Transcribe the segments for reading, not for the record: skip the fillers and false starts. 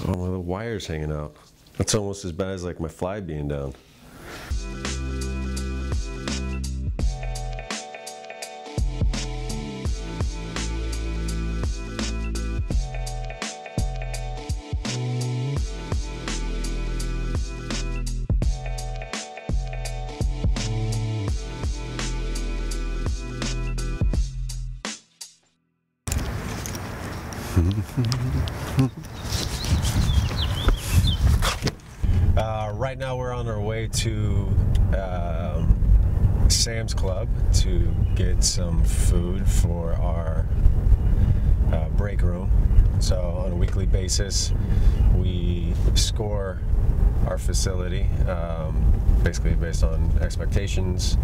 Oh, well, the wire's hanging out. That's almost as bad as like my fly being down. Right now we're on our way to Sam's Club to get some food for our break room. So on a weekly basis we score our facility basically based on expectations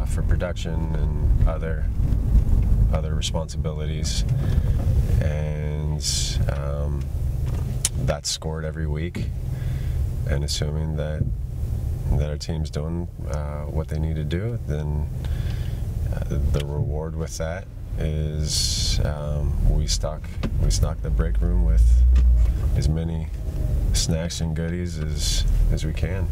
for production and other responsibilities, and that's scored every week. And assuming that our team's doing what they need to do, then the reward with that is we stock the break room with as many snacks and goodies as we can.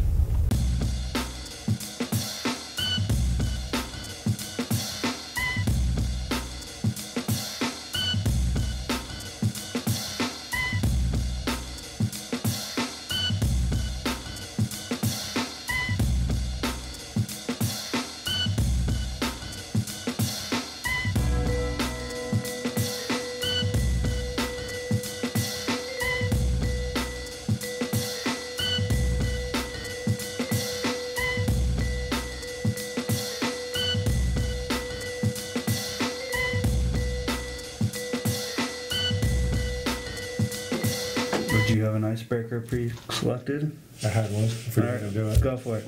Do you have an icebreaker pre-selected? I had one. If we're gonna do it. Go for it.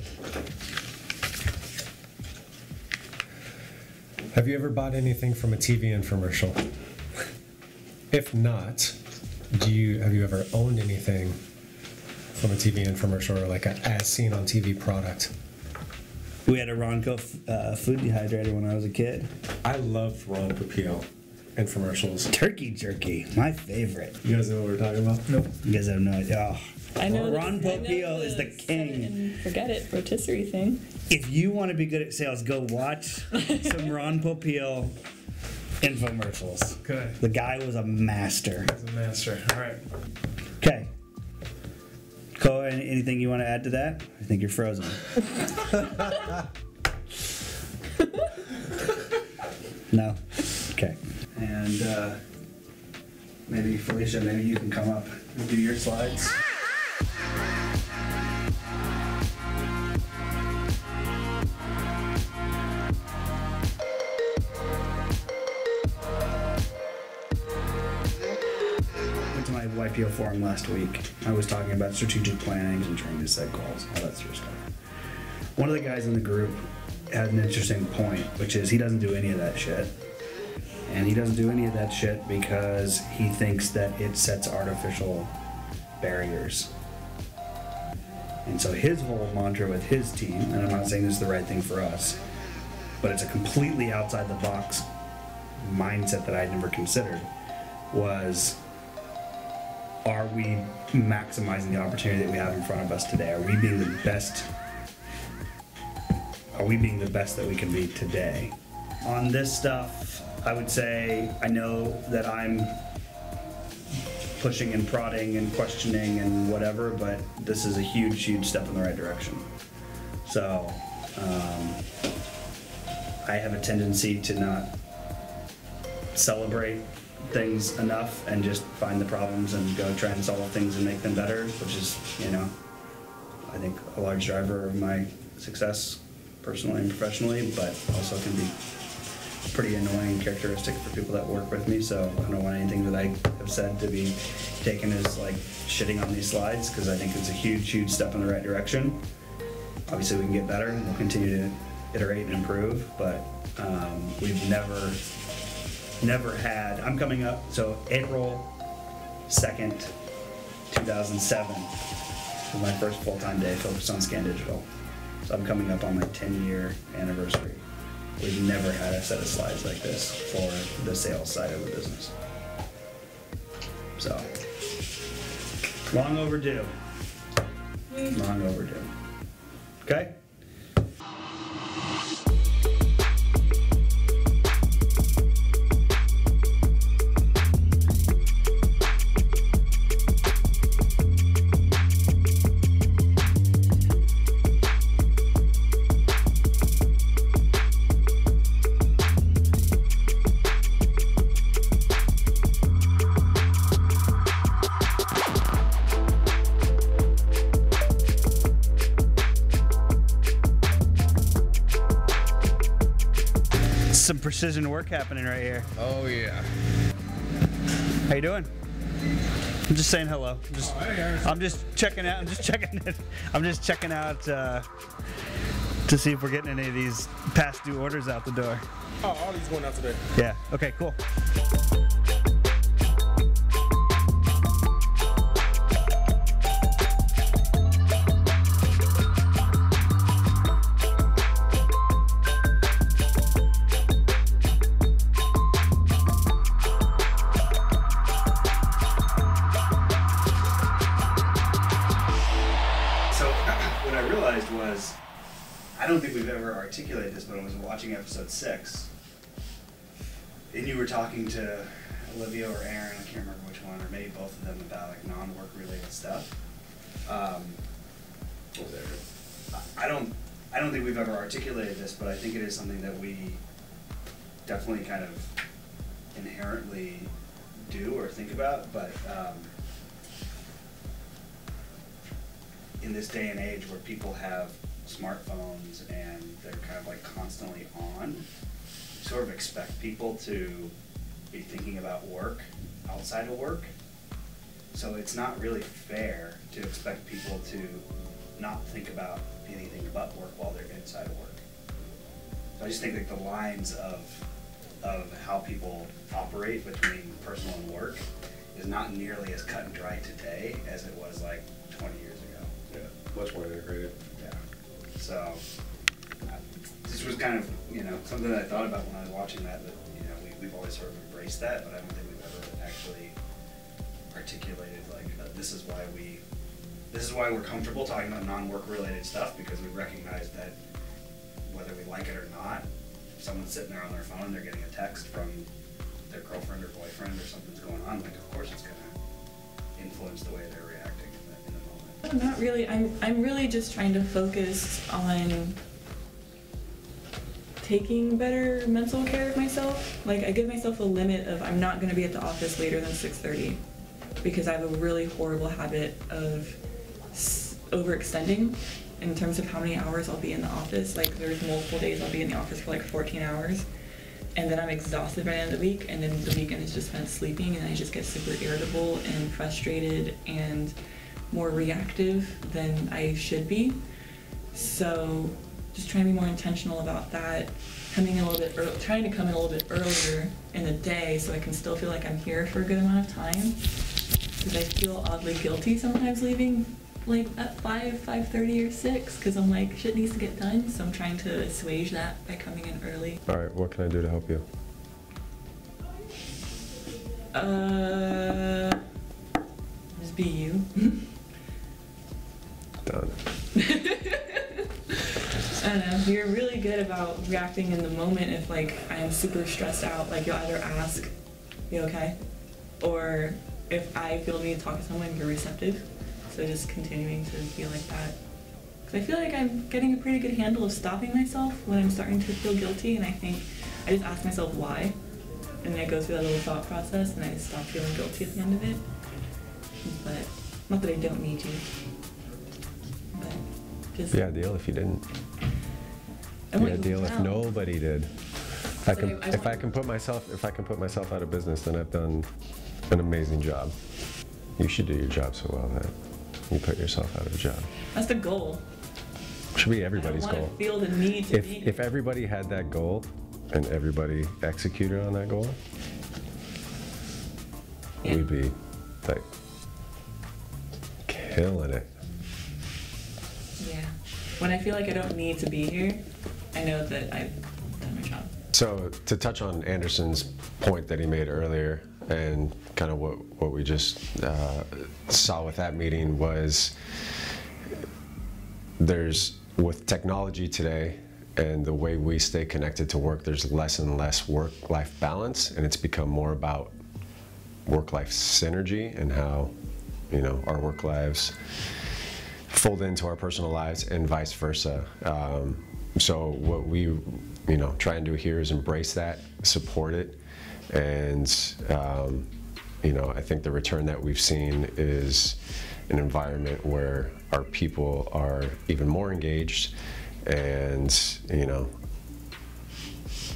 Have you ever bought anything from a TV infomercial? If not, have you ever owned anything from a TV infomercial, or like a as seen on TV product? We had a Ronco food dehydrator when I was a kid. I loved Ron Popeil infomercials. Turkey jerky, my favorite. You guys know what we're talking about? Nope. You guys have no idea. Oh. I know Ron Popeil is the king. Set it and forget it rotisserie thing. If you want to be good at sales, go watch some Ron Popeil infomercials. Good. The guy was a master. He's a master. All right. Okay. Cole, anything you want to add to that? I think you're frozen. No? Okay. And maybe Felicia, maybe you can come up and do your slides. Went to my YPO forum last week. I was talking about strategic planning and trying to set goals, all that sort of stuff. One of the guys in the group had an interesting point, which is he doesn't do any of that shit. And he doesn't do any of that shit because he thinks that it sets artificial barriers. And so his whole mantra with his team, and I'm not saying this is the right thing for us, but it's a completely outside the box mindset that I'd never considered, was, are we maximizing the opportunity that we have in front of us today? Are we being the best? Are we being the best that we can be today? On this stuff, I would say I know that I'm pushing and prodding and questioning and whatever, but this is a huge, huge step in the right direction. So I have a tendency to not celebrate things enough and just find the problems and go try and solve things and make them better, which is, you know, I think a large driver of my success personally and professionally, but also can be pretty annoying characteristic for people that work with me. So I don't want anything that I have said to be taken as like shitting on these slides, because I think it's a huge, huge step in the right direction. Obviously we can get better and we'll continue to iterate and improve, but we've never had, I'm coming up, so April 2nd, 2007 was my first full-time day focused on Scan Digital. So I'm coming up on my 10-year anniversary. We've never had a set of slides like this for the sales side of the business. So Long overdue. Long overdue. Okay? Some precision work happening right here. Oh yeah. How you doing? I'm just saying hello. I'm just checking out. I'm just checking out to see if we're getting any of these past due orders out the door. Oh, all these going out today. Yeah. Okay. Cool. I don't think we've ever articulated this, but I was watching episode 6, and you were talking to Olivia or Aaron, I can't remember which one, or maybe both of them, about like non-work related stuff. What was that? I don't think we've ever articulated this, but I think it is something that we definitely kind of inherently do or think about. But in this day and age where people have smartphones and they're kind of like constantly on, you sort of expect people to be thinking about work outside of work. So it's not really fair to expect people to not think about anything but work while they're inside of work. So I just think like the lines of how people operate between personal and work is not nearly as cut and dry today as it was like 20 years ago. Yeah, much more integrated. Yeah. So this was kind of, something that I thought about when I was watching that we've always sort of embraced that, but I don't think we've ever actually articulated like this is why we're comfortable talking about non-work related stuff, because we recognize that whether we like it or not, if someone's sitting there on their phone, they're getting a text from their girlfriend or boyfriend or something's going on, like of course it's going to influence the way they're reacting in the moment. Not really. I'm really just trying to focus on taking better mental care of myself. Like I give myself a limit of I'm not going to be at the office later than 6:30 because I have a really horrible habit of overextending in terms of how many hours I'll be in the office. Like there's multiple days I'll be in the office for like 14 hours and then I'm exhausted by the end of the week, and then the weekend is just spent sleeping, and I just get super irritable and frustrated and more reactive than I should be. So just trying to be more intentional about that, trying to come in a little bit earlier in the day so I can still feel like I'm here for a good amount of time, because I feel oddly guilty sometimes leaving like at 5:30 or 6, because I'm like, shit needs to get done, so I'm trying to assuage that by coming in early. All right, what can I do to help you? Just be you. Done. I don't know, you're really good about reacting in the moment if like I'm super stressed out. Like you'll either ask, you okay? Or if I feel the need to talk to someone, you're receptive. So just continuing to feel like that. Because I feel like I'm getting a pretty good handle of stopping myself when I'm starting to feel guilty, and I think I just ask myself why. And then I go through that little thought process and I just stop feeling guilty at the end of it. But not that I don't need you. But just Be ideal if you didn't. Be ideal if nobody did. If I can put myself out of business, then I've done an amazing job. You should do your job so well that you put yourself out of a job. That's the goal. Should be everybody's I don't goal. want to feel the need to be. If everybody had that goal and everybody executed on that goal, Yeah. we'd be like killing it. Yeah. When I feel like I don't need to be here, I know that I've done my job. So to touch on Anderson's point that he made earlier, and kind of what we just saw with that meeting was with technology today and the way we stay connected to work, there's less and less work-life balance, and it's become more about work-life synergy and how, you know, our work lives fold into our personal lives and vice versa. So what we, you know, try and do here is embrace that, support it, and you know, I think the return that we've seen is an environment where our people are even more engaged and, you know,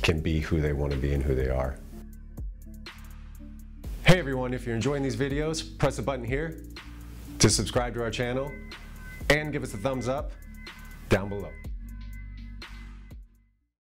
can be who they want to be and who they are. Hey everyone, if you're enjoying these videos, press the button here to subscribe to our channel and give us a thumbs up down below.